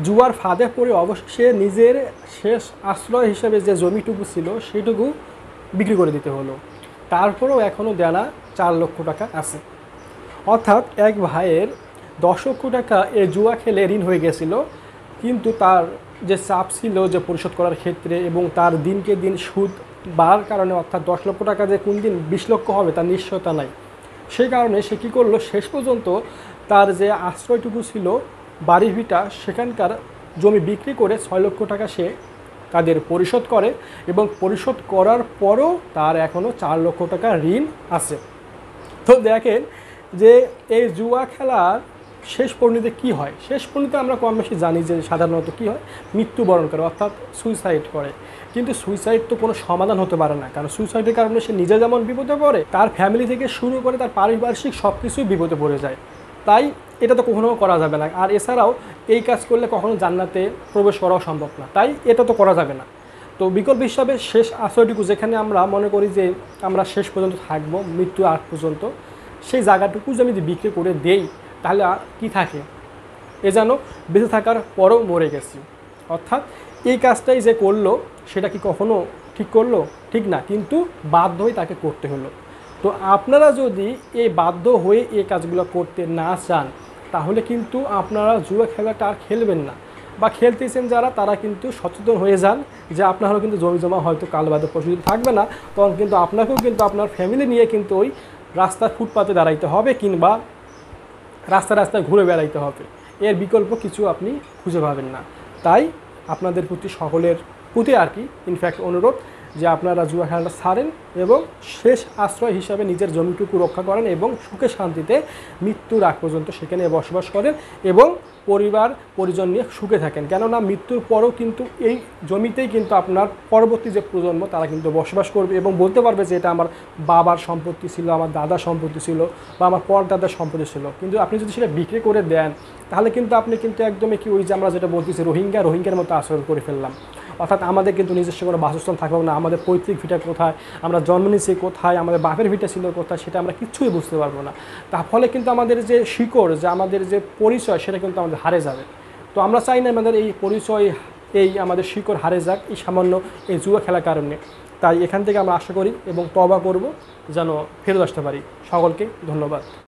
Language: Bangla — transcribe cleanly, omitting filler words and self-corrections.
জুয়ার ফাঁদে পড়ে অবশেষে নিজের শেষ আশ্রয় হিসেবে যে জমিটুকু ছিল সেইটুকু বিক্রি করে দিতে হলো। তারপরেও এখনও দেনা 4 লক্ষ টাকা আছে। অর্থাৎ এক ভাইয়ের 10 লক্ষ টাকা এই জুয়া খেলে ঋণ হয়ে গেছিল, কিন্তু তার যে চাপ ছিল যে পরিশোধ করার ক্ষেত্রে এবং তার দিনকে দিন সুদ বাড়ার কারণে, অর্থাৎ 10 লক্ষ টাকা যে কোন দিন 20 লক্ষ হবে তার নিশ্চয়তা নাই। সেই কারণে সে কী করলো, শেষ পর্যন্ত তার যে আশ্রয়টুকু ছিল বাড়ি ভিটা, সেখানকার জমি বিক্রি করে 6 লক্ষ টাকা সে তাদের পরিশোধ করে এবং পরিশোধ করার পরও তার এখনও 4 লক্ষ টাকা ঋণ আছে। তো দেখেন যে এই জুয়া খেলার শেষ পরিণতিতে কী হয়। শেষ পরিণতিতে আমরা কম বেশি জানি যে সাধারণত কী হয়, মৃত্যুবরণ করে, অর্থাৎ সুইসাইড করে। কিন্তু সুইসাইড তো কোনো সমাধান হতে পারে না, কারণ সুইসাইডের কারণে সে নিজে যেমন বিপদে পড়ে, তার ফ্যামিলি থেকে শুরু করে তার পারিপার্শ্বিক সব কিছুই বিপদে পড়ে যায়। তাই এটা তো কখনো করা যাবে না। আর এছাড়াও এই কাজ করলে কখনো জান্নাতে প্রবেশ করাও সম্ভব না, তাই এটা তো করা যাবে না। তো বিকল্প হিসাবে শেষ আশ্রয়টুকু, যেখানে আমরা মনে করি যে আমরা শেষ পর্যন্ত থাকবো, মৃত্যু আগ পর্যন্ত, সেই জায়গাটুকু যদি আমি বিক্রি করে দেই তাহলে কী থাকে, এ যেন বেঁচে থাকার পরও মরে গেছি। অর্থাৎ এই কাজটাই যে করলো সেটা কি কখনো ঠিক করলো? ঠিক না, কিন্তু বাধ্য হয়ে তাকে করতে হলো। তো আপনারা যদি এই বাধ্য হয়ে এই কাজগুলো করতে না চান, তাহলে কিন্তু আপনারা জুয়া খেলাটা আর খেলবেন না, বা খেলতেছেন যারা তারা কিন্তু সচেতন হয়ে যান যে আপনারও কিন্তু জমি জমা হয়তো কাল বাদে পরশু থাকবে না, তখন কিন্তু আপনাকেও কিন্তু আপনার ফ্যামিলি নিয়ে কিন্তু ওই রাস্তার ফুটপাতে দাঁড়াইতে হবে, কিংবা রাস্তায় ঘুরে বেড়াইতে হবে। এর বিকল্প কিছু আপনি খুঁজে পাবেন না। তাই আপনাদের প্রতি, সকলের প্রতি আর কি ইনফ্যাক্ট অনুরোধ যে আপনারা জুয়া খেলাটা ছাড়েন এবং শেষ আশ্রয় হিসাবে নিজের জমিটুকু রক্ষা করেন এবং সুখে শান্তিতে মৃত্যুর আগ পর্যন্ত সেখানে বসবাস করেন এবং পরিবার পরিজন নিয়ে সুখে থাকেন। কেননা মৃত্যুর পরও কিন্তু এই জমিতেই কিন্তু আপনার পরবর্তী যে প্রজন্ম তারা কিন্তু বসবাস করবে এবং বলতে পারবে যে এটা আমার বাবার সম্পত্তি ছিল, আমার দাদার সম্পত্তি ছিল, বা আমার পরদাদার সম্পত্তি ছিল। কিন্তু আপনি যদি সেটা বিক্রি করে দেন তাহলে কিন্তু আপনি কিন্তু একদমই কি ওই যে আমরা যেটা বলতেছি রোহিঙ্গার মতো আচরণ করে ফেললাম। অর্থাৎ আমাদের কিন্তু নিজস্ব কোনো বাসস্থান থাকবে না, আমাদের পৈতৃক ভিটা কোথায়, আমরা জন্ম নিয়েছি কোথায়, আমাদের বাপের ভিটা ছিল কোথায়, সেটা আমরা কিচ্ছুই বুঝতে পারবো না। তার ফলে কিন্তু আমাদের যে শিকড়, যে আমাদের যে পরিচয়, সেটা কিন্তু আমাদের হারে যাবে। তো আমরা চাই না আমাদের এই পরিচয়, এই আমাদের শিকড় হারে যাক এই সামান্য এই জুয়া খেলার কারণে। তাই এখান থেকে আমরা আশা করি এবং তওবা করব যেন ফেরত আসতে পারি। সকলকে ধন্যবাদ।